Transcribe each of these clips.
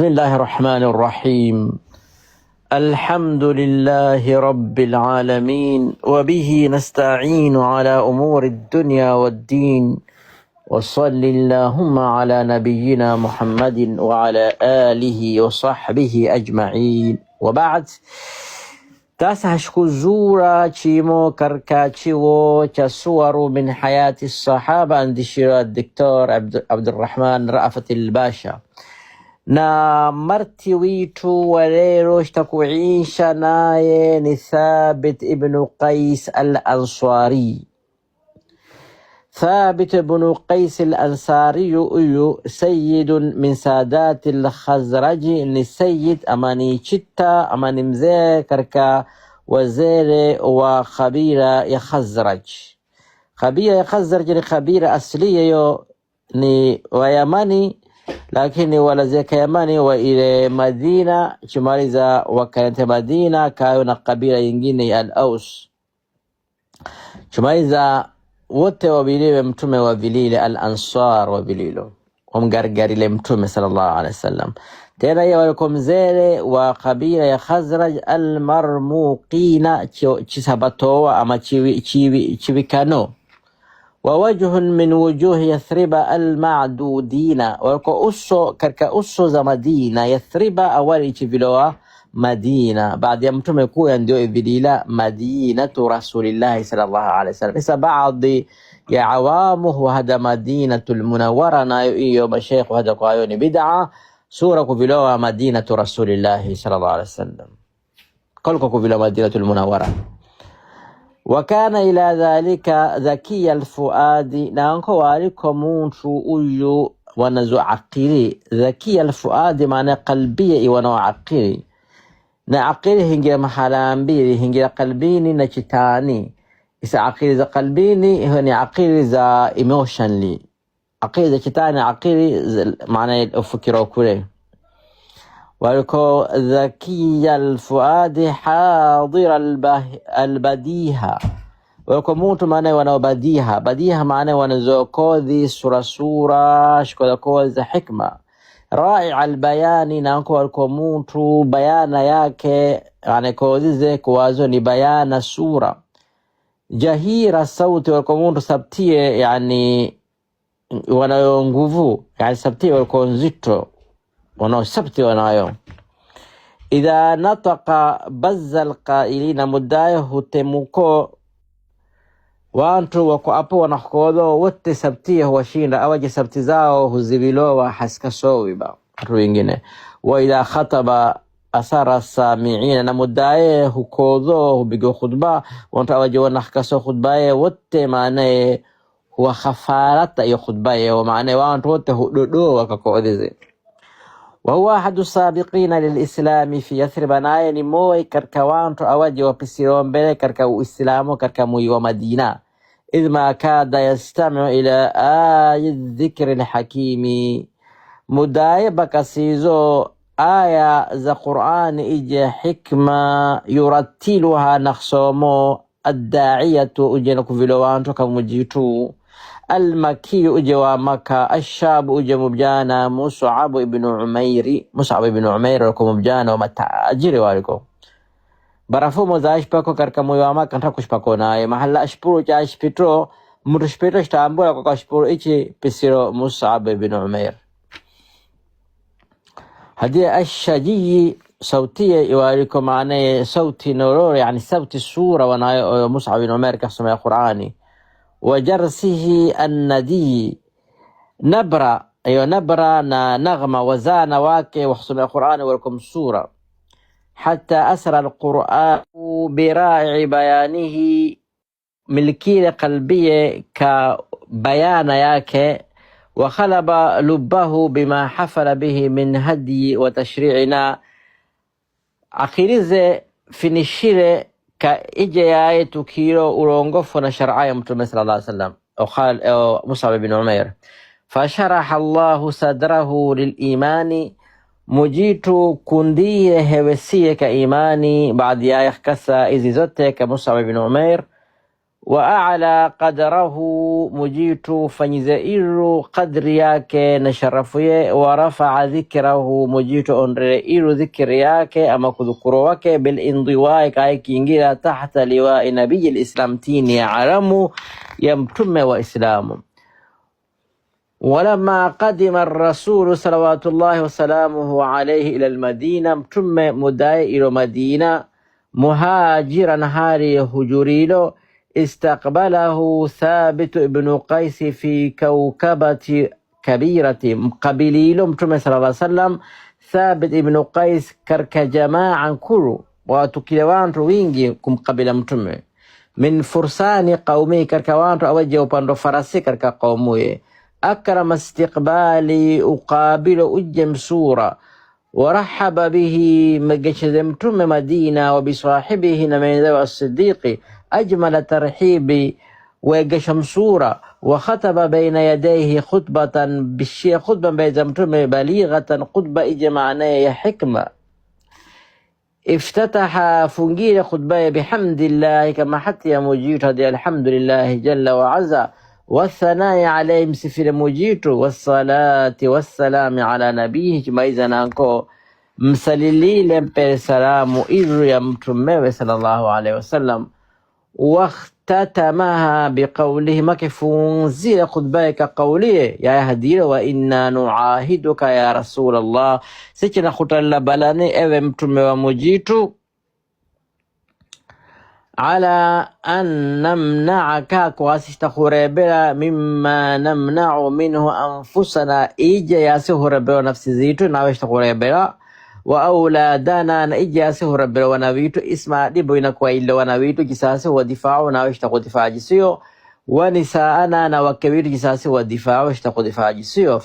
بسم الله الرحمن الرحيم. الحمد لله رب العالمين وبه نستعين على أمور الدنيا والدين وصل اللهم على نبينا محمد وعلى آله وصحبه أجمعين وبعد. Sasa hashkuzura chimo karkachiwo cha suwaru min hayati sahaba andishira Dr. Abdurrahman Rafat al-Basha, na marti witu wa leo shtakuisha naye ni Thabit ibn Qais al-Ansari. ثابت بن قيس الأنصاري سيد من سادات الخزرج للسيد أماني شتا أماني مزي كركا وزير وخبيرة يخزرج. خبيرة يخزرج لخبيرة أصلية يو ni wayamani lakini walazeka yamani wa ile Madina chimaliza wakaenda Madina kayo na kabila yingine ya Al-Aus chimaliza wote wabiliwe mtume wa vilile al-Ansar wa vililo wamgargarile mtume sallallahu alaihi wasallam. Tena yeye walikuwa mzee wa kabila ya Khazraj al-Marmuqina chisabatoa ama chiwikano wa wajhun min wujuh Yathriba al-Ma'dudina, walikuwa uso katika uso za Madina. Yathriba awali chiviloa Madina baada ya mtume kuya ndio vilila Madinatu Rasulillah sallallahu alaihi wasallam. Isa baadhi ya awamu hada Madinatul Munawwara nayo hiyo mashaykh hada kwa hiyo ni bid'a sura kuviloa Madinatu Rasulillah sallallahu alaihi wasallam kalko kuviloa Madinatul Munawwara. وكان إلى ذلك ذكي الفؤاد نانكو والكو مونتو uyu wanazo akili. ذكي الفؤاد maana qalbiya wana akili, na akili hingira mahala mbili, hingira qalbini na chitani. Isa akili za qalbini hiyo ni akili za emotionally, akili za chitani akili maana ufikira kule. walikuwa dhakiya alfuadi hadira albadiha, walikuwa mtu maana wanaobadiha. Badiha maana wanazokodhi sura shikola za hikma. Rai albayani nako walikuwa mtu bayana yake anakodhize kuwazo ni bayana sura. Jahira sauti walikuwa mtu sabtie, yani wanayo nguvu, yani sabtie walikuwa nzito wanaosabti wanayo. Idha nataqa bazza alqailina mudaye hutemuko wantu wako apo wanakodo wote sabti huwashinda awaje sabti zao huzivilowa haska sowiba watu wengine. Wa idha khataba asara samiina na mudaye hukodo hubigo khutba wantu awaje wanahkaso khutbaye wote maanaye huwa khafarata ya khutbaye wa maanaye wantu wote hudodo wakakodhize. وهو أحد السابقين للإسلام في يثرب نايني موي كركوانتو أواجي وبسيرون بلي كركو إسلامو كركموي ومدينة إذ ما كاد يستمع إلى آية الذكر الحكيم مدايبة كسيزو آية ذا قرآن إجي حكمة يرتلها نخصومو الداعية أجنكو فيلوانتو كمجيتو المكي أجوا مكة الشاب أجوا مبجانا مصعب ابن عمير لكم مبجانا ومتاجر والكم برافو مزاج باكو كركمو يوما كنتا كشباكو ناي محل أشبرو جاش بيترو مرش بيترو اشتامبو لكو كشبرو إيشي بسيرو مصعب ابن عمير. هذه الشجي صوتية يوالكم معنى صوتي نورور يعني صوت السورة وناي مصعب ابن عمير كسمي قرآني. وجرسه الندي نبرة نبرة نغمة وزان واكي وحسن القرآن ولكم سورة حتى أسر القرآن برائع بيانه ملكي قلبية كبيان ياكي وخلب لبه بما حفل به من هدي وتشريعنا أخيرز في نشير كإجياء تكيرو أرونغوف ونشرعي مطلوب صلى الله عليه وسلم أو مصعب بن عمير. فشرح الله صدره للإيمان مجيتو كنديه هوسيه كإيماني بعد يا يخكسا إذي زوتي كمصعب بن عمير وأعلى قدره مجيتو فنزائر قدر yake na sharafu ye, ورفع ذكره مجيتو أنرئير ذكر yake أما كذكرو wake بالانضواء كايكينجيلا تحت لواء نبي الإسلام تيني عرمو يمتم وإسلام. ولما قدم الرسول صلوات الله وسلامه عليه إلى المدينة متم مداي إلى مدينة مهاجرا هاري هجوريلو استقبله ثابت ابن قيس في كوكبة كبيرة قبيليلو متم صلى الله عليه وسلم ثابت ابن قيس كرك جماعا كرو واتكلوان روينجي كم قبيلة متم من فرسان قومي كركوان أوجه وباندو فرسي كرك قومي أكرم استقبالي أقابل أجم سورة ورحب به مجشدمتم مدينة وبصاحبه نمين ذو الصديق أجمل ترحيب وجشم سورة وخطب بين يديه خطبة بالشيء خطبة بيزمتم بليغة خطبة إجمعناه حكمة افتتح فنجيل خطبة بحمد الله كما حتى مجيت هذه الحمد لله جل وعز والثناء عليه مسفر مجيت والصلاة والسلام على نبيه كما إذا نانكو مسللي لمبر سلام إذ يمتمه صلى الله عليه وسلم واختتمها بقوله مكفون زي خطبك قوله يا هدير وإنا نعاهدك يا رسول الله سيكنا خطر بلاني أمتمه ومجيتو على أن نمنعك كواسيشتا خريبلا مما نمنع منه أنفسنا إيجا ياسي خريبلا نفسي زيتو ناوشتا خريبلا وأولادنا نإيجا ياسي خريبلا ونويتو اسمع ديبوينا كويلو ونويتو جساسي ودفاع وناوشتا دفاع جسيو ونساءنا نوكبير جساسي ودفاع وشتا دفاع جسيو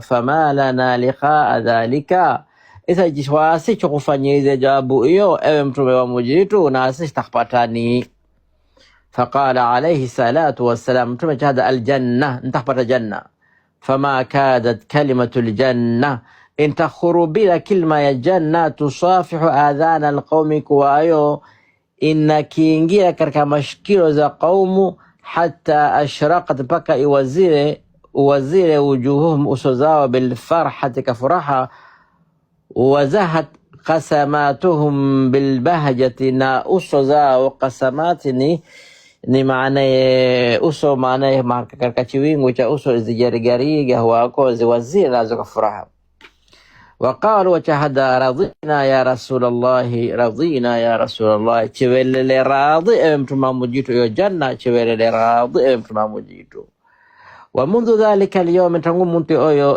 فما لنا لقاء ذلك إذا جسواسي چكفاني إذا جابوا إيو أمتم ومجيتو ناسي تخبطاني. فقال عليه الصلاة والسلام أمتم هذا الجنة انتخبط جنة فما كادت كلمة الجنة إن تخروا بلا كلمة الجنة تصافح آذان القوم كوايو إن كينجي كركا مشكلة ذا قوم حتى أشرقت بكا وزير وجوههم أسوزاوا بالفرحة كفرحة وزهت قسماتهم بالبهجة نا أسوزا وقسماتني ni maana uso maana marka katika chiwingu cha uso zijarigarige huako ziwazira nazo kwa furaha. Waqalu wa shahada radina ya rasulullah chiwelele radhi mtuma mujitu yo janna chiwelele radhi mtuma mujitu. ومنذ ذلك اليوم تنقوم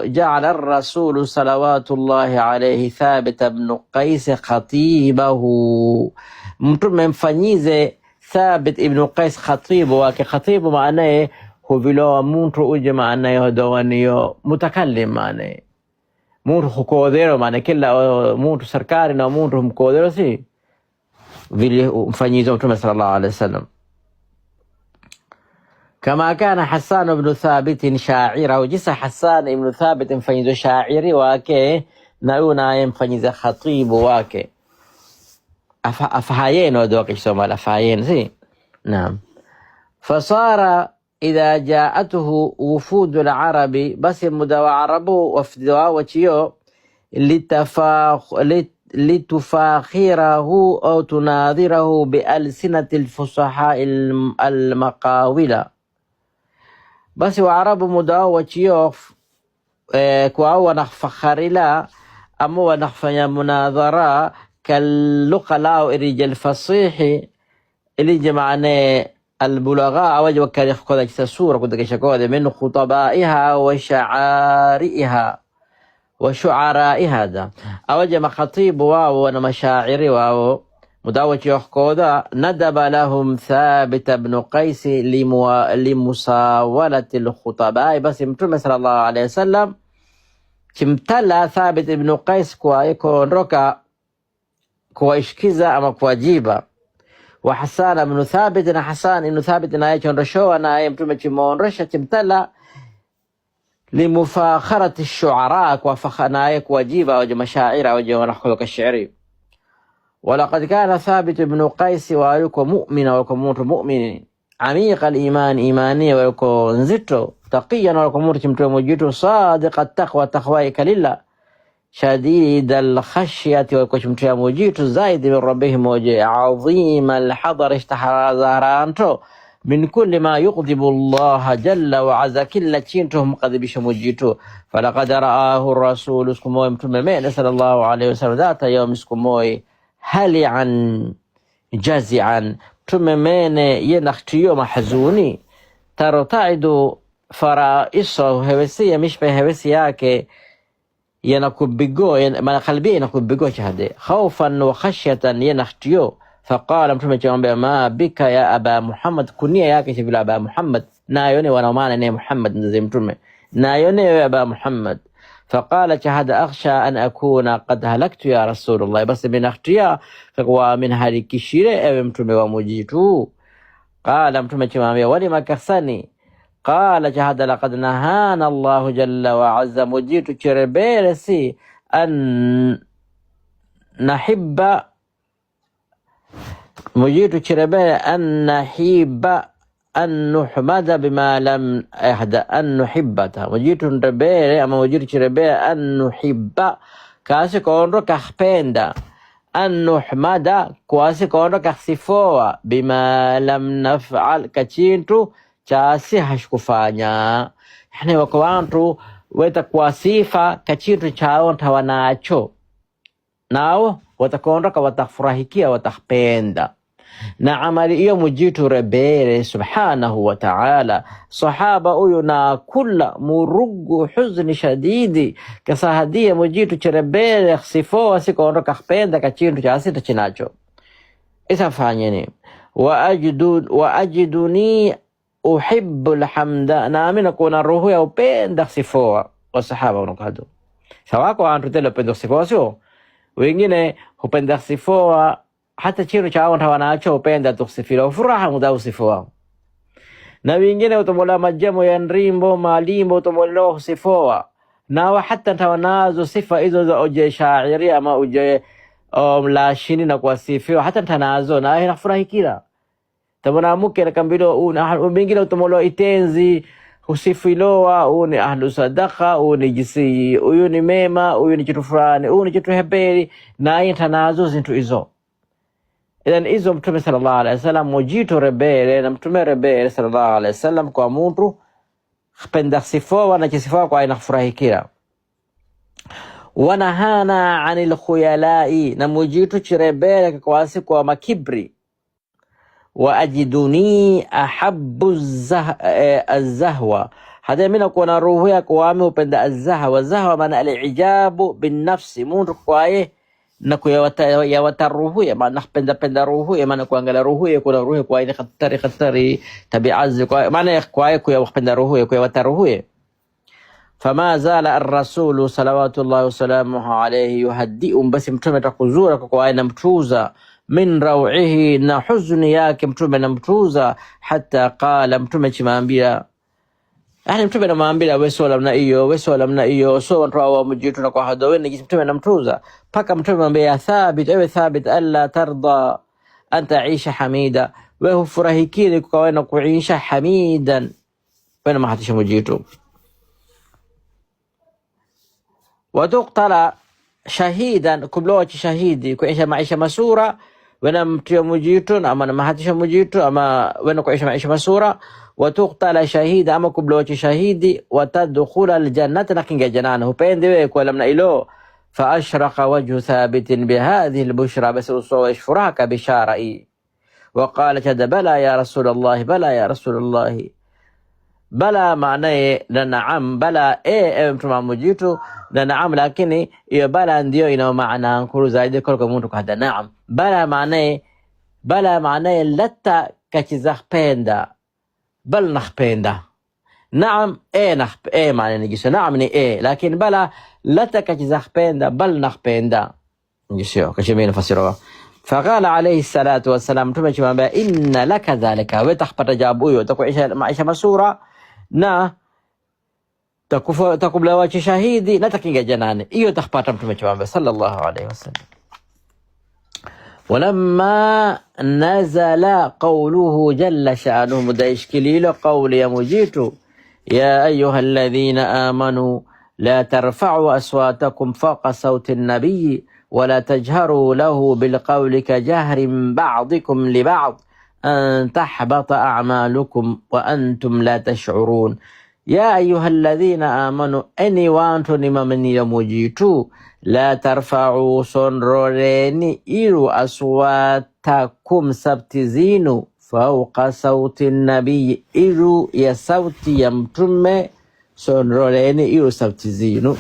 جعل الرسول صلوات الله عليه ثابت بن قيس خطيبه متم مفنيزه ثابت ابن قيس خطيب وكي خطيب معناه هو فيلو منتو اجي معناه دوانيو متكلم معناه منتو خكوديرو معناه كلا منتو سركاري نا منتو مكوديرو سي فيلي مفنيزه متم صلى الله عليه وسلم. كما كان حسان بن ثابت شاعرا وجس حسان بن ثابت مفنيزه شاعري واكي ناونا يمفنيزه خطيب واكي أفهايين ودوك يسمى الأفهايين زي نعم. فصار إذا جاءته وفود العرب بس مدوى عربه وفدوا وشيو لتفاخره أو تناظره بألسنة الفصحاء المقاولة بس وعرب مدوى وشيو كواو نخفخر لا أمو نخفن مناظرة كاللقلاء الرجال الفصيح اللي جمعنا البلغاء وجه وكان يخوض السورة كنت كشكوذ من خطبائها وشعرائها ده أوجه مخطيب واو ومشاعر واو مداوة يخوض ندب لهم ثابت بن قيس لمساولة الخطباء بس يمتون صلى الله عليه وسلم كمتلا ثابت بن قيس كوا يكون ركا kuwaishikiza ama kuwajiba. Wa Hassan ibn Thabit na Hassan ibn Thabit naye chondoshoa naye mtume chimuondosha chimtala limufakharati ash-shu'ara kwa fakhanaye kuwajiba wa mashaira wa wanakhuluka shairi. Walaqad kana Thabit ibn Qais wa alikuwa mu'mina wa mu'min amiqa al-iman, imani wako nzito, taqiyan wako mtu mtume mujitu, sadiqa at-taqwa, taqwa ikalilla, شديد الخشية وكشمتيا موجيت زايد من ربهم وجه عظيم الحضر اشتحر زهرانتو من كل ما يغضب الله جل وعز كل تشينتهم قد بشموجيتو فلقد رآه الرسول اسكموي متممين صلى الله عليه وسلم ذات يوم اسكموي هلعا جزعا متممين ينختيو محزوني ترتعد فرائصه هوسية مش بهوسياك ينكبجو ما قلبي ينكبجو شهده خوفا وخشية ينختيو فقال متى ما بك يا أبا محمد كنيا ياك في أبا محمد نايوني وانا معنى محمد زي متى نايوني يا أبا محمد فقال شهد أخشى أن أكون قد هلكت يا رسول الله بس من اختيا فقوى من هلك الشيء متى ومجيتو قال متى ولما كسني قال جهد لقد نهانا الله جل وعز مجيت تشربيرسي أن نحب مجيت تشربير أن نحب أن نحمد بما لم أحد أن نحبته مجيت تشربير أما مجيت تشربير أن نحب كاسي كونرو كخبيندا أن نحمد كاسي كونرو كخسفوا بما لم نفعل كتشينتو chasi hashkufanya yani wako wantu wetakuwa sifa kachitu chao ntawanacho nao watakondoka watafurahikia watapenda na amali iyo mujitu rebere subhanahu wa ta'ala sahaba huyo na kula murugu huzni shadidi kasahadia mujitu cherebere sifoa sikondoka kupenda kachitu chasi tachinacho isafanyeni wa ajiduni uhibbu alhamda na amina kuna roho ya upenda sifoa wa sahaba wanakado sawako wantu tele upenda sifoa sio wengine hupenda sifoa hata chiro chao wanaacho upenda tusifira furaha muda sifoa na wengine utomola majamo ya ndrimbo malimbo utomola sifoa na hata tawanazo sifa hizo za uje shairi ama uje mlashini na kwa sifiwa hata tanazo na inafurahikira tabona muke na kambilo mingine utomolo itenzi husifiloa une ahlu sadaqa une jisi uyu ni mema uyu ni kitu fulani uyu ni kitu heberi na yintanazo zintu izo idhan izo mtume sallallahu alaihi wasallam mujito rebere na mtume rebere sallallahu alaihi wasallam kwa mtu khpenda sifoa na kisifoa kwa inafurahikira wanahana anil khuyalai na mujito chirebere kwa siku wa makibri وأجدني أحب الزهوة هذا من أكون روحي كوامي بند الزهوة الزهوة من الإعجاب بالنفس مون رقايه نكو يوتر روحي ما نحبند روحي ما نكو أنجل روحي يكون روحي كواه خطري تبي عز كواه ما نكواه كواه وحبند روحي كواه يوتر روحي فما زال الرسول صلوات الله وسلامه عليه يهدئ بس متمت قزورك كواه نمتوزا من روعه na huzuni yake mtume namtuza hata qala mtume chimambia yani mtume anamwambia wewe swala mna hiyo so watu wa mjitu na kwa hado wewe ni mtume namtuza paka mtume anamwambia thabit ewe thabit alla tarda an taisha hamida wewe furahikini kwa na kuisha hamidan wewe mahatisha mjitu وتقتل شهيدا كبلوة شهيدي كويشة معيشة مسورة ونمتيا مجيتون أما نمهاتيش مجيتون أما ونكويشة معيشة مسورة وتقتل شهيدا أما كبلوة شهيدي وتدخل الجنة لكن جنانه بين ديوك ولمنا إلو فأشرق وجه ثابت بهذه البشرى بس وصوش فراك بشارئي وقال كذا بلى يا رسول الله بلى يا رسول الله بلا معناه نعم بلا mtu mjitu na naam lakini hiyo bala ndio ina maana nkuru zaidi kwa mtu kada naam bala maana lata kachizapenda bal nakhpenda naam maana ngisho naam ni lakini bala lata kachizapenda bal nakhpenda ngisho kashimina fasira فقال عليه الصلاة والسلام تمشي إن لك ذلك وتخبط جابوه وتكوعيش معيشة مسورة na takublawa shahidi na takinga janani hiyo takapata mtume sallallahu alaihi wasallam ولما نزل قوله جل شأنه مدايشكليل قول يا مجيتو يا أيها الذين آمنوا لا ترفعوا أصواتكم فوق صوت النبي ولا تجهروا له بالقول كجهر بعضكم لبعض أن تحبط أعمالكم وأنتم لا تشعرون يا أيها الذين آمنوا أني وانتو من يمجيتو لا ترفعوا صنرورين إلو أصواتكم سبتزينو فوق صوت النبي إلو يا صوت يمتم صنرورين إلو سبتزينو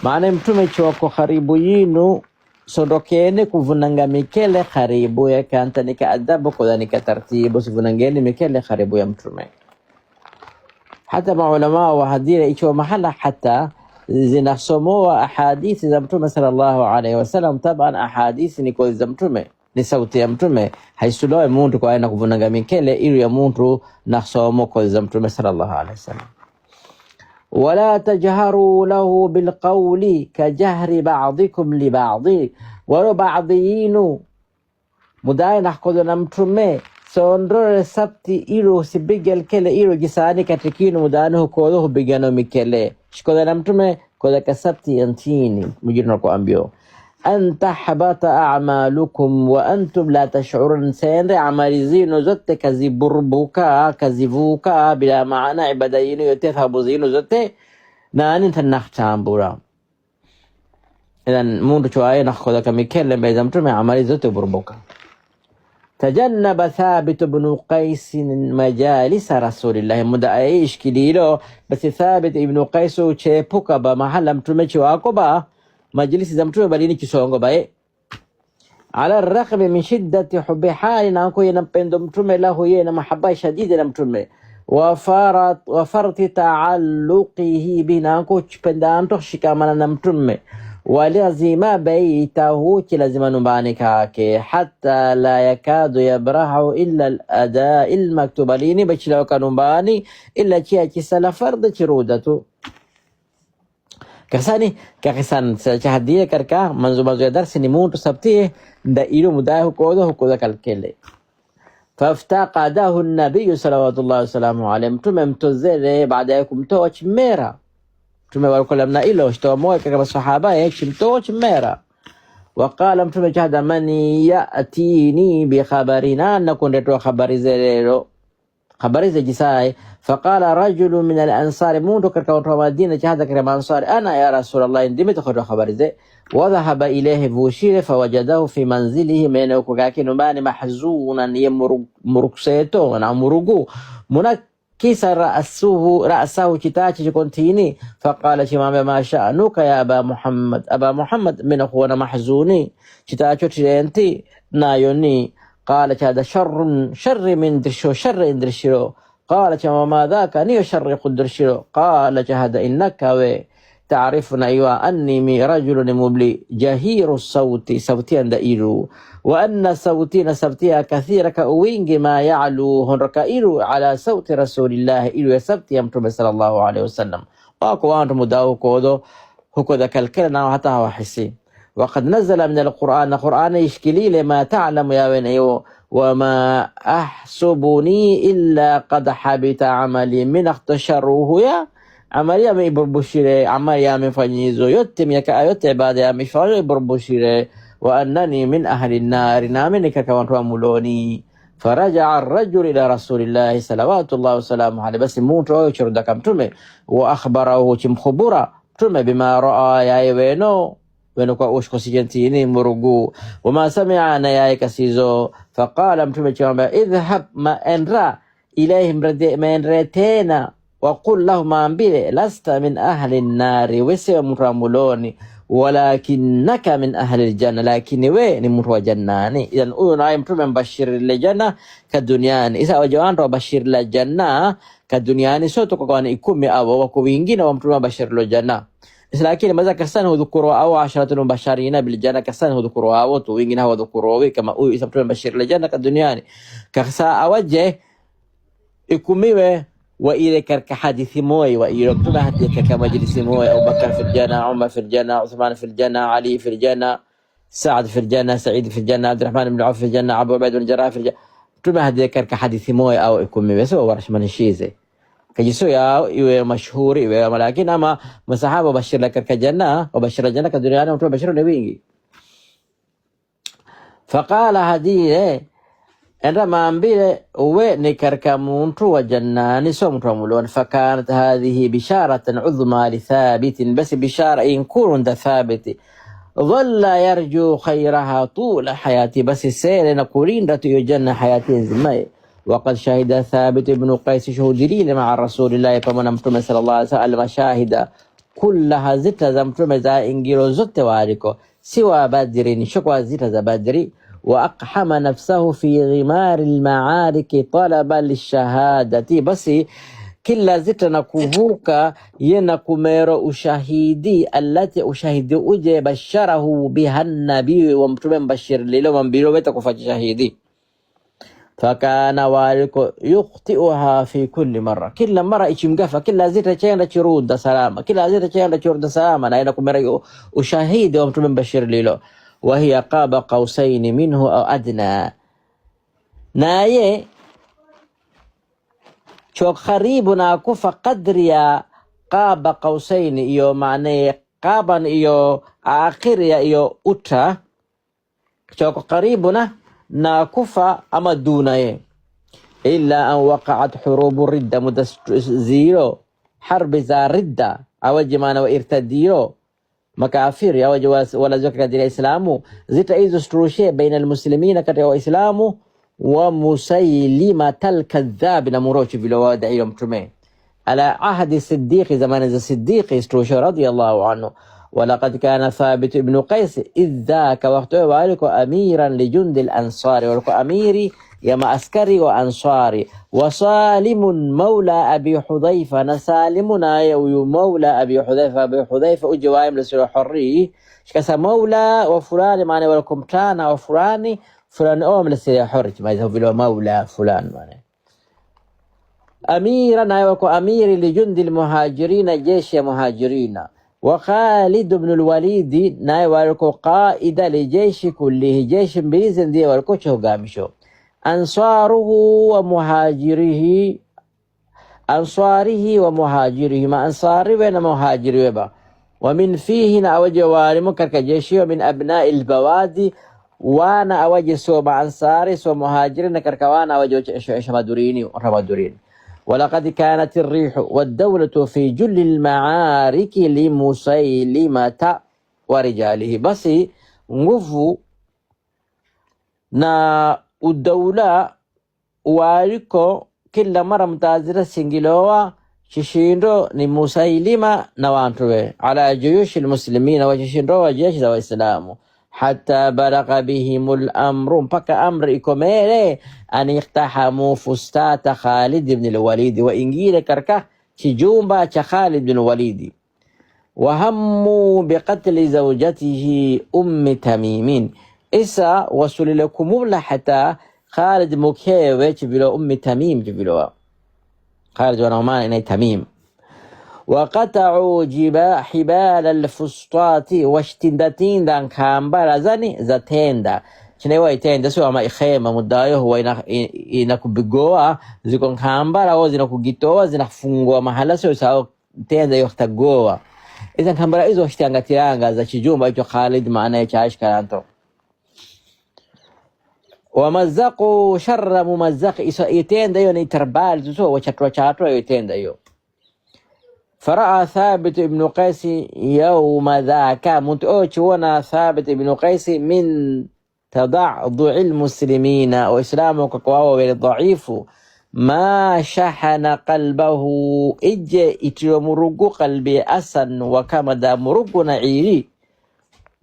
معنى متم چوكو خريبو ينو sondokeni kuvunanga mikele karibu ya kantanika adabu kudanika tartibu sivunangeni mikele karibu ya mtume. Hata maulama wa hadira ikiwa mahala hata zinasomoa ahadithi za mtume sallallahu alaihi wasallam. Taban ahadithi ni kwa za mtume, ni sauti ya mtume, haisuloe muntu kwa aina kuvunanga mikele ili ya muntu nasomo kwa za mtume sallallahu alaihi wasallam. ولا تجهروا له بالقول كجهر بعضكم لبعض ولو بعضيين مداي نحكودنا مترمي sondrore sabti ilo sibigel kele ilo gisani katikino mudano kodo bigano mikele shikoda na mtume koda kasabti antini mujirna ko ambio anta habata a'malukum wa antum la tash'urun sayri amalizino zote kaziburbuka kazivuka bila maana ibadayino yote thabuzino zote nani tanahtambura idan mundu choaye nakhoda kamikele mbeza mtume amali zote burbuka. تجنب ثابت بن قيس مجالس رسول الله مدى ايش كليلو بس ثابت ابن قيس وشيبوكا بمحل متومي واكوبا مجلس زمتومي باليني كسونغو باي على الرغم من شدة حب حال نانكو ينبندو متومي له ينا محبة شديدة متومي وفرط تعلقه بنانكو چپندانتو شكامانا متومي ولازم بيته لازم نبانك حتى لا يكاد يبرح إلا الأداء المكتوب ليني بچلو كنباني إلا كي سلا فرض چرودتو كساني كسان سهديه كركا منزو درس نمون سبتيه دا إلو مداه كوده كالكلي فافتقده النبي صلوات الله وسلامه عليه متوم متوزر بعدكم توچ ميرا mtume walikuwa namna hilo shtomoe kama sahaba yake mtochi mera waqala mtume jahada mani yatini bi khabarina nakundeto habari zero habari za jisai faqala rajul min al-ansar mundu katika watu wa Madina jahada kama ansar ana ya rasulullah ndime tukatoa habari ze wadhahaba ilayhi vushire fawajadahu fi manzilihi maana uko kake nyumbani mahzunan yamurukseto na murugu munak كيس رأسه كتاچ كنتيني فقال شمام ما شأنك يا أبا محمد من أخونا محزوني كتاچ تشينتي نايوني قال هذا شر من درشو شر اندرشو قال ما ذاك نيو شر قدرشو قال هذا إنك تعرفنا أيوة أني مي رجل مبلي جهير الصوت صوتي عند إيرو وأن صوتي سبتها كثيرة كأوينج ما يعلو هنرك إيرو على صوت رسول الله إيرو يسبتي يمتم صلى الله عليه وسلم وأكو أنت مداو كودو هكو ذاك الكلنا وحتى هو حسي وقد نزل من القرآن يشكلي لما تعلم يا بنيو وما أحسبني إلا قد حبط عملي من اختشروه يا amali yameiburbushire amali yamefanyizo yote miaka yote baada ya mifano iburbushire wa annani min ahli an-nar nami kaka watu wa muloni faraja ar-rajul ila rasulillah salawatullah wa salamu alayhi basi mtu huyo chirudaka mtume wa akhbarahu chimkhubura mtume bima raa ya weno kwa ushkosijentini murugu wama sami'ana ya kasizo faqala mtume chamba idhhab ma enra ilayhim radiyatena وقل لهم أنبيه لست من أهل النار وسوى مرامولوني ولكنك من أهل الجنة لكن وين مروا جناني إذن أولا يمتم بشير الجنة كالدنياني إذا وجوان رو بشير الجنة كالدنياني سوتو كوان إكومي أو وكوينجين ومتم بشير الجنة لكن ماذا كسانه ذكروا أو 10 مبشرين بالجنة كسانه ذكروا أو توينجين هو ذكروا كما أو إذا متم بشير الجنة كالدنياني كسا أوجه إكومي وإلى كحديث موي وإلى كل حديث كمجلس موي أبو بكر في الجنة عمر في الجنة عثمان في الجنة علي في الجنة سعد في الجنة، سعيد في الجنة، عبد الرحمن بن عوف في الجنة، أبو عبيد بن الجراح في الجنة. Mtume hadhikarika hadithi moja au 10 sio warashmanishize kajiso yao iwe mashuhuri iwe lakini ama masahaba bashira katika janna wabashira janna kwa duniani mtume bashira ni wingi. Faqala hadiye enda maambile uwe ni katika mtu wa jannani sio mtu wa muloni. Fakanat hadhihi bisharatan udhma li thabitin, basi bishara in kunta thabiti dhalla yarju khayraha tula hayati, basi sere na kulinda tu janna hayati nzima. Waqad shahida Thabit ibn Qais shuhudili ma'a Rasulillah, pamoja mtume sallallahu alaihi wasallam shahida kullaha, zita za mtume za ingiro zote waliko siwa Badrin, shukwa zita za Badri. Wa aqhama nafsahu fi ghimar al-ma'arik talaba lishahadati, basi kila zita na kuvuka yena kumero ushahidi allati ushahidi uje basharahu biha nabii wa mtume mbashir lilo mambilo beta kufaji shahidi. Fakana waliko yukhtiuha fi kulli marra, kila mara ichimgafa, kila zita chenda chiruda salama, kila zita chenda chiruda salama, na ina kumero ushahidi wa mtume mbashir lilo. Wa hiya qaba qausain minhu au adna, naye chok karibu na kufa qadri ya qaba qausain, iyo maana qaban iyo akhir ya iyo uta chok karibu na kufa ama dunaye. Illa an waqa'at hurubu ridda, mudaziro harbi za ridda awaji maana wa irtadiro makafiri awaji wala zoka kadiri islamu, zita hizo strushe baina almuslimina kati ya waislamu wa Musailimatal kadhab, na murochi vile wadai mtume ala ahdi Siddiq, zamani za Siddiq strushe radiyallahu anhu. ولقد كان ثابت ابن قيس إذ ذاك وقته وعليكو أميرا لجند الأنصار، ولكو أميري يما أسكري وأنصاري. وسالم مولى أبي حذيفة، نسالمنا يو مولى أبي حذيفة، أبي حذيفة أجوايم لسلو حري شكسا مولى وفلان معنى ولكم كان وفلاني فلان أوم لسلو حري ما يذهب بلو مولى فلان معنى. أميرا يوكو أميري لجند المهاجرين، جيش مهاجرين. وخالد بن الوليد ناي والكو قائد لجيش كله، جيش بيزن دي والكو شوغامشو. أنصاره ومهاجره ما أنصاري وين مهاجري وبا. ومن فيه نأوجه وارمو كركجيشي، ومن أبناء البوادي وانا أوجه سو مع أنصاري سو مهاجرين كركوانا أوجه شمدوريني ورمدورين. ولقد كانت الريح والدولة في جل المعارك لمسيلمة ورجاله، بس nguvu na udawla waliko kila mara mtazira singilowa shishindo ni Musailima na wantuwe ala juyushi almuslimina wa shishindo wa jeshi za waislamu. Hatta balagha bihimul amru, mpaka amri ikomele an iqtahamu fustata Khalid ibn al-Walid, wa ingile karka chijumba cha Khalid ibn al-Walid. Wa hammu biqatli zawjatihi Tamim, isa wasulilakumula hata Khalid mkewe chivilo Tamim, chivilo Khalid wanaumana inay Tamim. وقطعوا حبال الفسطاط واشتندتين دان كامبالا زاني زاتيندا شنو يتيندا سو ما إخيمة مدايو هو inaku bigoa ziko kambala au zinakugitoa zinafungwa mahala sio sawa tenda yotagoa. Iza kambala hizo washtiangatianga za chijumba hicho Khalid maana ya ashkaranto. Wamazaqu sharra mumazzaq, isa itenda hiyo ni tarbal sio wachatwa itenda hiyo. فرأى ثابت ابن قيس يوم ذاك، متأوشونا ثابت ابن قيس من تضعضع المسلمين وإسلامك قواه ضعيف، ما شحن قلبه إجي إتلو مرقو قلبي أسن وكمد مرقو نعيري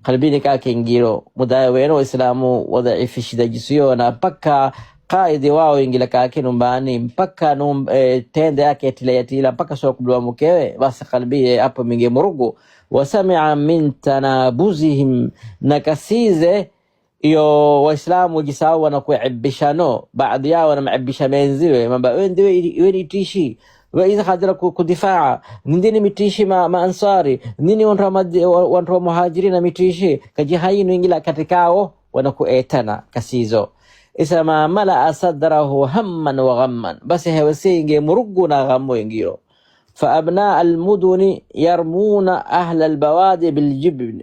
قلبي نكا كنجيرو مداوين وإسلامه وضعيف شدا جسيونا بكا qaidi wao ingila kake numbani mpaka tende yake tilayatila mpaka sio kubwa mkewe, basi kalbi hapo minge murugu. Wasami'a min tanabuzihim, nakasize iyo waislamu jisawa na kuibishano baadhi yao na maibisha menziwe mamba wewe itishi wa idha khadira kudifaa nindini mitishi ma ansari nini wantu wa muhajirina mitishi kajihayinu ingila katikao wanakuetana kasizo isa ma mala sadrahu hamman wa ghamman basi hewsinge muruguna ghammo ingiro fa abna almuduni yarmuna ahla albawadi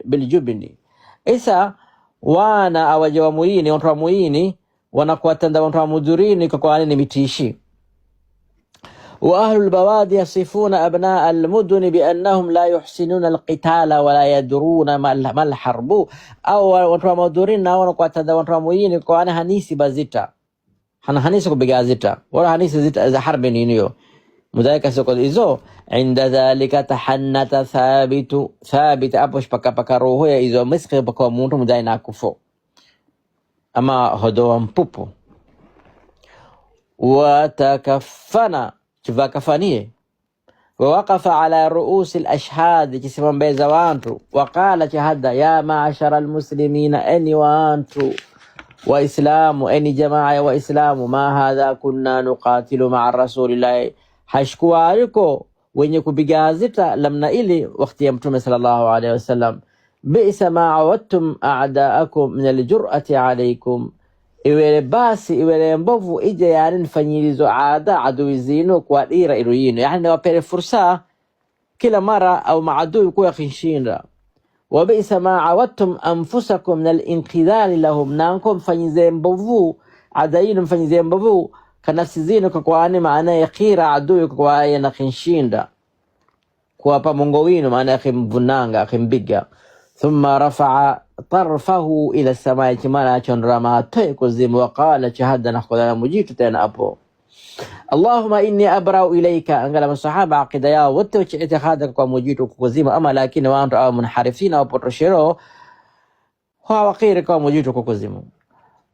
biljubni isa wana awajawa muini wantu wa muini wanakuatanda wantu wa mudurini kwa nini mitishi وأهل البوادي يصفون أبناء المدن بأنهم لا يحسنون القتال ولا يدرون ما الحرب أو وانتوا مدورين ونقواتنا وانتوا مويين كوانا هنيسي بزيتا هنيسي بغازيتا ولا هنيسي زيتا إذا حرب نينيو مذلك سيقول إذو عند ذلك تحنت ثابت أبوش بكا روحو يا إذو مسخي بكا مونتو مداينا كفو أما هدوان بوبو وتكفنا شوفا كفانيه ووقف على رؤوس الأشهاد كسمان بيزوانتو وقال شهدا يا معشر المسلمين أني وانتو وإسلام أني جماعة وإسلام ما هذا كنا نقاتل مع الرسول الله حشكوا عليكو وينكو بجازتا لمنا إلي وقت يمتم صلى الله عليه وسلم بئس ما عودتم أعداءكم من الجرأة عليكم iwele basi iwele mbovu ije yani nifanyilizo ada adui zinu kwa dira iruinu yani wapele fursa kila mara au maadui kuwa khinshinda wabisa ma awadtum anfusakum min al-inqidhal lahum nankum fanyize mbovu adainu fanyize mbovu kanafsi zinu kwa ani maana ya khira adui kwa yana khinshinda kwa pa mungu winu maana khimbunanga khimbiga ثم رفع طرفه إلى السماء كما رمى تيكوزيم وقال شهدا نخذنا مجيت تين أبو اللهم إني أبرأ إليك أنقل من الصحابة عقيدة يا وتوش اتخاذك ومجيت كوزيم أما لكن وأنت منحرفين أو بطرشيرو هو وقيرك ومجيت كوزيم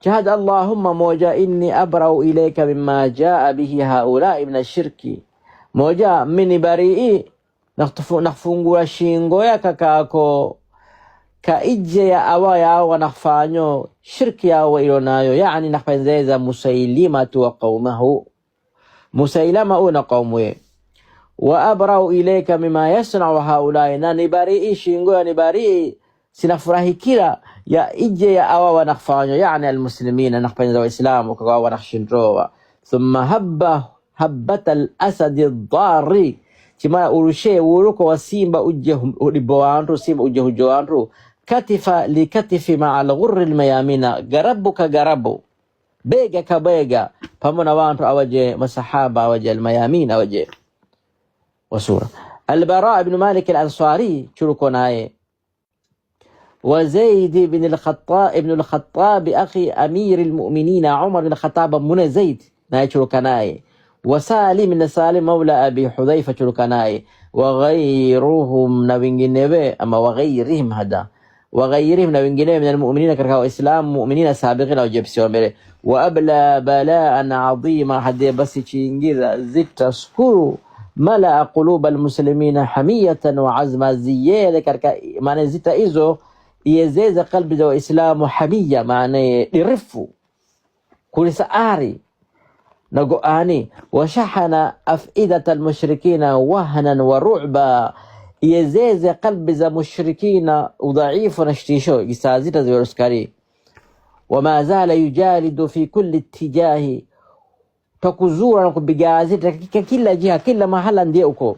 شهد اللهم موجا إني أبرأ إليك مما جاء به هؤلاء من الشرك موجا مني بريئي نخفونغو شينغو يا كاكاكو كإجي يا أوايا ونخفانيو شرك يا وإلونايو يعني نخفنزيزا مسيلمة وقومه مسيلمة ونقومه وأبرأ إليك مما يصنع هؤلاء نبارئي شينغو نبارئي سنفرهي كلا يا إجي يا أوا ونخفانيو يعني المسلمين نخفنزا وإسلام وكوا ونخشنروا ثم هبة الأسد الضاري كما أولوشي ولوك وسيمبا أجيه لبوانرو سيمبا أجيه جوانرو كتف لكتف مع الغر الميامين غربك غربو بيغا كبيغا فمنا وانتو أوجه مسحابة أوجه الميامين أوجه وسورة البراء بن مالك الأنصاري شركوناي وزيد بن الخطاب أخي أمير المؤمنين عمر بن الخطاب من زيد ناي شركوناي وسالم بن سالم مولى أبي حذيفة شركوناي وغيرهم نبنجنبه أما وغيرهم هذا وغيرهم نبنجنبه من المؤمنين كركوا إسلام مؤمنين سابقين أو جبسيون بله وأبلى بلاء عظيما حد بس تشينجير زدت سكروا ملأ قلوب المسلمين حمية وعزم زيادة كركا معنى زدت إيزو يزيز قلب ذو إسلام حمية معنى يرفوا كل سآري نقواني وشحن أفئدة المشركين وهنا ورعبا يزيز قلب ذا مشركين وضعيف نشتيشو يستازيت ذو رسكاري وما زال يجالد في كل اتجاه تكزورا بجازيت كل جهة كل محلا ديوكو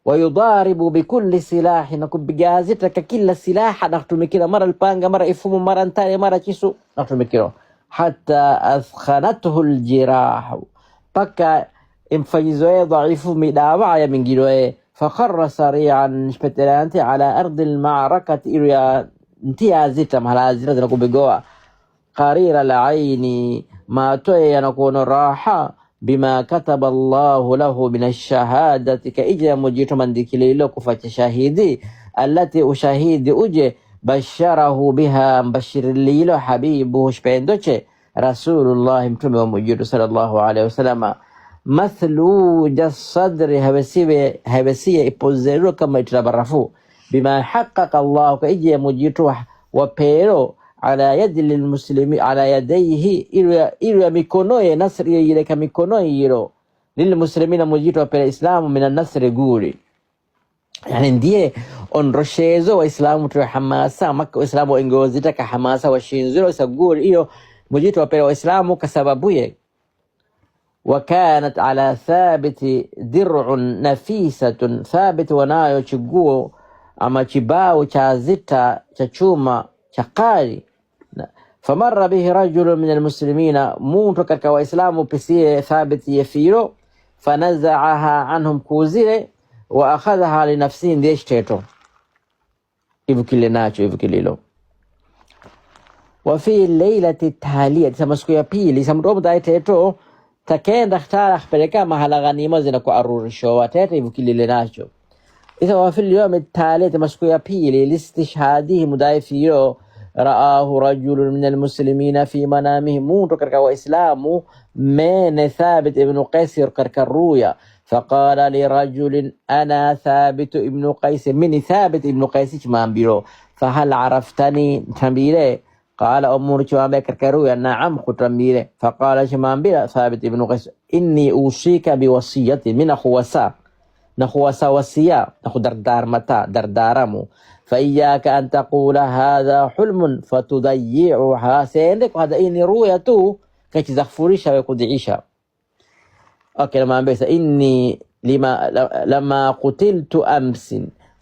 ويضارب بكل سلاح نكون بجازيت كل سلاح نختمكينا مرة البانغا مرة إفوم مرة انتاني مرة كيسو نختمكينا حتى أثخنته الجراح بكا انفجزوه ضعيف مدابع من جلوه فخر سريعا نشبتلانتي على أرض المعركة إريا انتيازيتا مهلازيتا نكون بقوة قرير العين ما توي نكون راحة بما كتب الله له من الشهادة كإجا مجيت من ذكي لك فتشاهدي التي أشاهد أجي بشره بها مبشر الليل حبيبه شبيندوشي رسول الله متومي ومجيد صلى الله عليه وسلم مثلوج الصدر هبسية إبوزيرو كما يتربرفو بما حقق الله كإجي مجيد وبيرو على يد المسلمين على يديه إلو ميكونوي نصر يلك ميكونوي يرو lilmuslimina mujitu wa pele islamu minan nasri guri. Yani ndiye onroshezo wa islamu tuwe hamasa maka islamu wa ingozita ka hamasa wa shinziro isa guri iyo mujitu wa pele wa islamu kasababuye. وكانت على ثابت درع نفيسة. ثابت wanayo chiguo ama chibao cha zita cha chuma cha kali. Famarra bihi rajulun min almuslimina, muntu katika waislamu pisie Thabit yefiro, fanazaaha anhum kuzile wa akhadhaha li nafsihi, ndiye shteto ivukile nacho ivukililo. Wa fi laylati tahliya, sama siku ya pili samdomo daiteto takenda khtara khpeleka mahala ghanima zina ku arurisho watete ivukilile nacho. Isa wa fil yawm at-thalith masku ya pili listishhadihi mudaifiyo ra'ahu rajulun min al-muslimina fi manamihi, muntu katika waislamu mene Thabit ibn Qais katika ruya. Faqala li rajulin ana Thabit ibn Qais, mini Thabit ibn Qais chmambiro, fahal araftani tambire. Qala umur chmambe katika ruya na'am khutambire. Faqala chmambira Thabit ibn Qais inni usika biwasiyati min akhwasa, نخواسا وسيا نخو دردار متا دردارمو فإياك أن تقول هذا حلم فتضيعها سيندك وهذا إني رؤيته كي تزخفريشا ويكودعيشا. أوكي لما أنبيسا إني لما قتلت أمس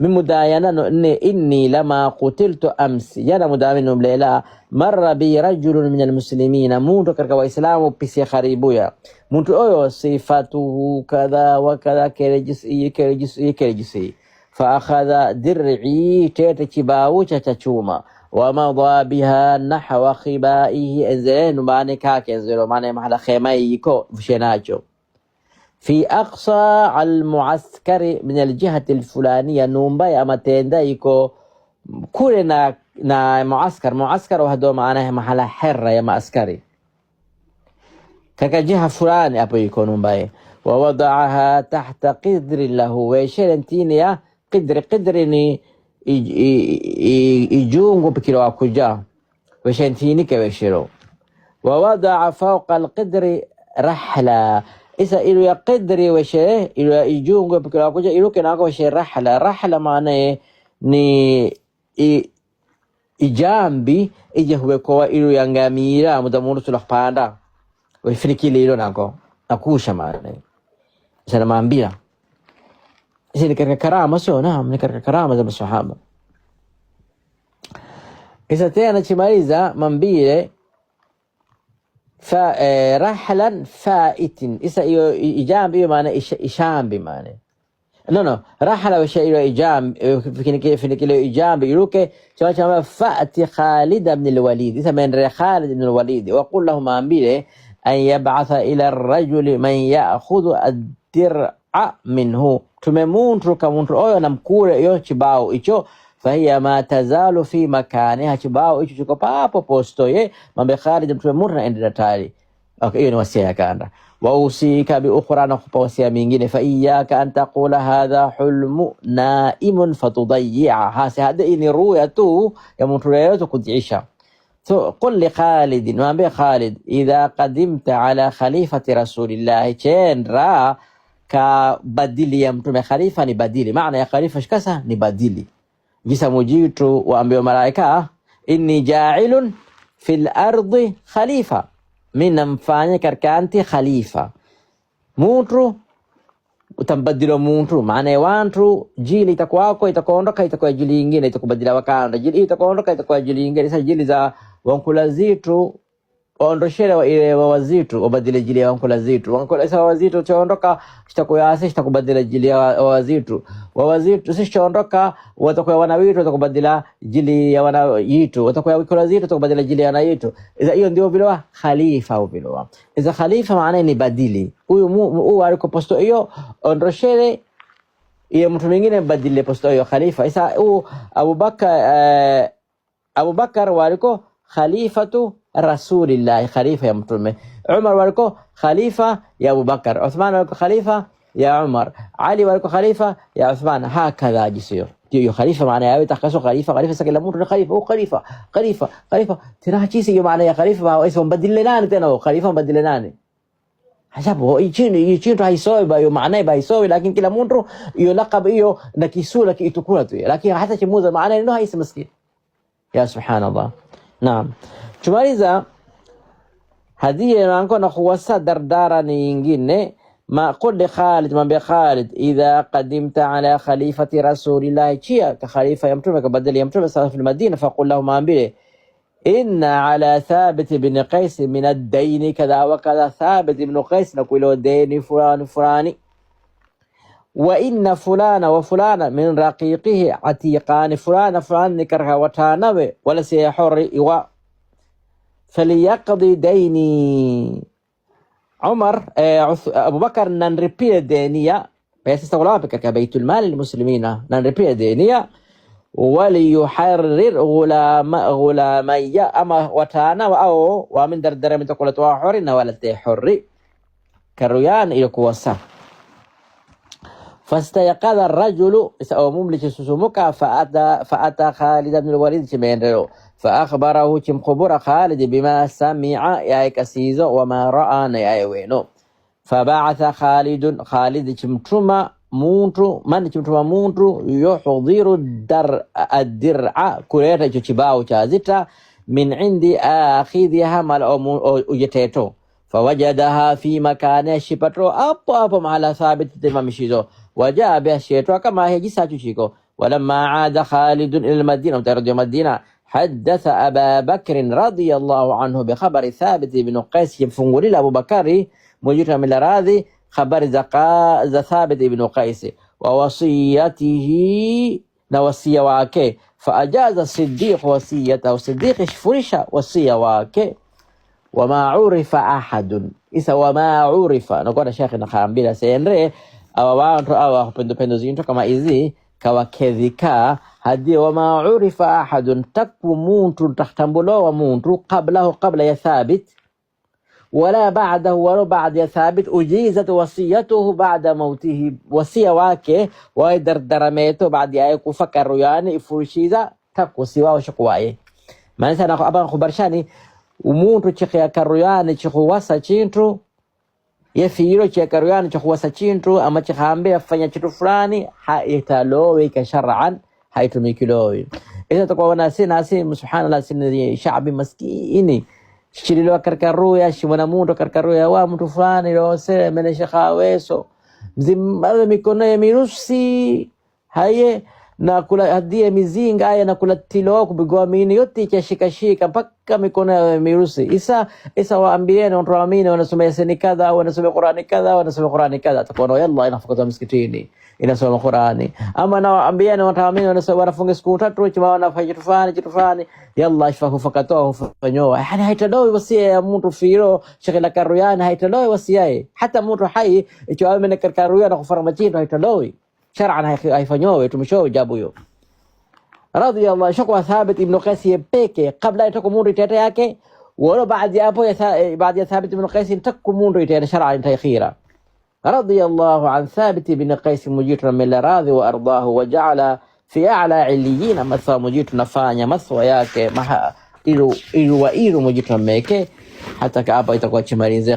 من مداينة إني لما قتلت أمس يانا مدامنهم ليلا مر بي رجل من المسلمين مونتو كركا وإسلامو بسي خريبويا مونتو أيو صفاته كذا وكذا كرجسي فأخذ درعي تيتكباو تتشوما ومضى بها نحو خبائه إنزلين ماني كاكي إنزلو ماني محل خيمايكو فشيناجو في أقصى المعسكر من الجهة الفلانية نومباي أما تندايكو كلنا معسكر وهدو معناه محل حرة يا معسكري كاكا جهة فلانية أبو يكون نومباي. ووضعها تحت قدر له ويشيرنتينيا قدرني يجونغو بكيلو أكوجا ويشيرنتيني كويشيرو. ووضع فوق القدر رحلة إذا إلو يقدري وشيء إلو يجونغو بكلا كوجا إلو كناكو وشيء رحلة معناه ni ijambi ije huwekowa ilu yangamira mudamuru tulakpanda wifinikili ilo nako nakusha maana sana maambia isi ni katika karama sio naam ni katika karama za masahaba. Isa tena chimaliza mambile رحلا فائت إسا إجام إيو معنى إشام بمعنى no رحلا وشيء إجام في نكيلو إجام بيروكي شما فأت خالد بن الوليد إسا من خالد بن الوليد وقل لهم أنبيله أن يبعث إلى الرجل من يأخذ الدرع منه تممون تركا منتر أيو نمكور إيو چباو إيشو فهي ما تزال في مكانها chibao hicho chiko papo posto ye mambe Khalid mtume murna endea tayari. Okay, hiyo ni wasia yake anda. Wa usika bi ukhra, na kupa wasia mingine, fa iyyaka an taqula hadha hulmu naimun fatudayya, hasa hada ni ruya tu ya mtu yeyote kujiisha. So qul li Khalid, mambe Khalid idha qadimta ala khalifati rasulillah, chendra ka badili ya mtume khalifa ni badili, maana ya khalifa shikasa ni badili. Jisa mujitu waambiwa malaika inni ja'ilun fil ardi khalifa, mina mfanya katika anti khalifa. Muntu utambadilo muntu, maana ya wantu jili itakuwako itakuondoka itakuwa jili ingine itakubadila wakanda, jili itakuondoka itakuwa jili ingine. Sasa jili za wankula zitu ondoshere wa ile wawazitu wabadile jili ya wankula zitu, wankula isa wawazitu chaondoka shitakuyaasi shitakubadila jili ya wawazitu, wawazitu sisi chaondoka watakuwa wanawitu watakubadila jili ya wanayitu, watakuwa wikula zitu watakubadila jili ya wanayitu. Iza hiyo ndio bilowa khalifa ubilowa. Iza khalifa maana ni badili, huyu aliko posto hiyo ondoshere iyo mtu mwingine badile posto hiyo khalifa. Isa huyu Abubakar waliko khalifatu rasulillah, khalifa ya mtume. Umar waliko khalifa ya Abubakar, Uthman waliko khalifa ya Umar, Ali waliko khalifa ya Uthman, hakadha jisiyo. Hiyo khalifa maana yawe takaso khalifa sakila mtu ni khalifa, khalifa tena chisi hiyo maana ya khalifa wa ismu badile nani tena, khalifa badile nani ajabu ichintu haisowi bayo maana haisowi, lakini kila mtu hiyo laqab hiyo na kisura kiitukula tu, lakini hata chimuza maana ndio haisi maskini. Ya subhanallah. Naam, tumaliza hadiya nanko na kuwasa dardara nyingine. ما قل خالد من بخالد إذا قدمت على خليفة رسول الله شيئا كخليفة يمتمك بدل يمتمك في المدينة فقل له ما أنبيه إن على ثابت بن قيس من الدين كذا وكذا. ثابت بن قيس نقول له دين فلان فلاني، وإن فلان وفلان من رقيقه عتيقان فلان فلان نكرها وتانوي ولا سيحر إيواء فليقضي ديني. عمر أبو بكر ننربي دينيا بس استغلاب كبيت المال للمسلمين ننربي دينيا وليحرر غلامي أما وتانا أو ومن دردر من تقول توحرنا ولا تحري كريان يكوسا. فاستيقظ الرجل أو مملك سسمك فأتى خالد بن الوليد شمينرو فأخبره كم خبر خالد بما سمع يا كسيزو وما رأى يا وينو. فبعث خالد كمتما مونتو من كمتما مونتو يحضر الدرع كوريتا تشباو تشازيتا من عند آخذها مال أجتيتو فوجدها في مكان شبترو أبو على ثابت تمامشيزو وجاء بها الشيطان كما هي جساتو شيكو. ولما عاد خالد إلى المدينة وترد المدينة حدث أبا بكر رضي الله عنه بخبر ثابت بن قيس يفنقل أبو بكر مجرم من الراضي خبر ثابت بن قيس ووصيته نوصي واكي فأجاز الصديق وصيته والصديق فرش وصي واكي. وما عرف أحد إذا وما عرف نقول شيخنا خامبيلا سينري أو وانتو أو بندو زينتو كما إذي كوكذكا هدي. وما عرف أحد تكو مونتو تختنبلو ومونتو قبل يا ثابت ولا بعده ولا بعد يا ثابت أجيزت وصيته بعد موته. وصية واكي ويدردرميتو بعد يأيكو فكروا يعني فرشيزا تكو سوا وشقوائي. ما نسا ناكو أبان خبرشاني umuntu chikya karuyani chikuwasa chintu yefiro chikya karuyani chikuwasa chintu ama chikambe afanya chitu fulani haitalowe kashar'an haitumikilowe. Iza tukwa nasi subhanallah sini shaabi maskini shirilo karkaruya shimana muntu karkaruya wa mtu fulani lose mene shekhaweso mzimba mikono ya mirusi haye na kula hadia mizinga haya na kula tilo kubigwa mini yote chashikashika mpaka mikono ya mirusi. Isa waambieni watu waamini wanasoma Yasini kadha wanasoma Qur'ani kadha wanasoma Qur'ani kadha takono yalla inafukuza msikitini inasoma Qur'ani. Ama na waambieni watu waamini wanasoma wanafunga siku 3 chuma wanafanya kitu fulani yalla ifahu fakatoa fanyoa. Yani haitadoi wasia ya mtu firo shakila karuyani haitadoi wasia hata mtu hai icho amene karuyana kufara machindo haitadoi شرعا هيفنيوه تمشوه جابوه. رضي الله شكوى ثابت ابن قيس يبكي قبل أن تكون ريتاتا yake ولو بعد يا ثابت ابن قيس تكون ريتاتا شرعا تيخيرا. رضي الله عن ثابت ابن قيس مجيت من راضي وأرضاه وجعل في أعلى عليين مثوى مجيت نفانيا مثوى yake إلو مجيت ميكي حتى كأبا يتقوى تشمارين زي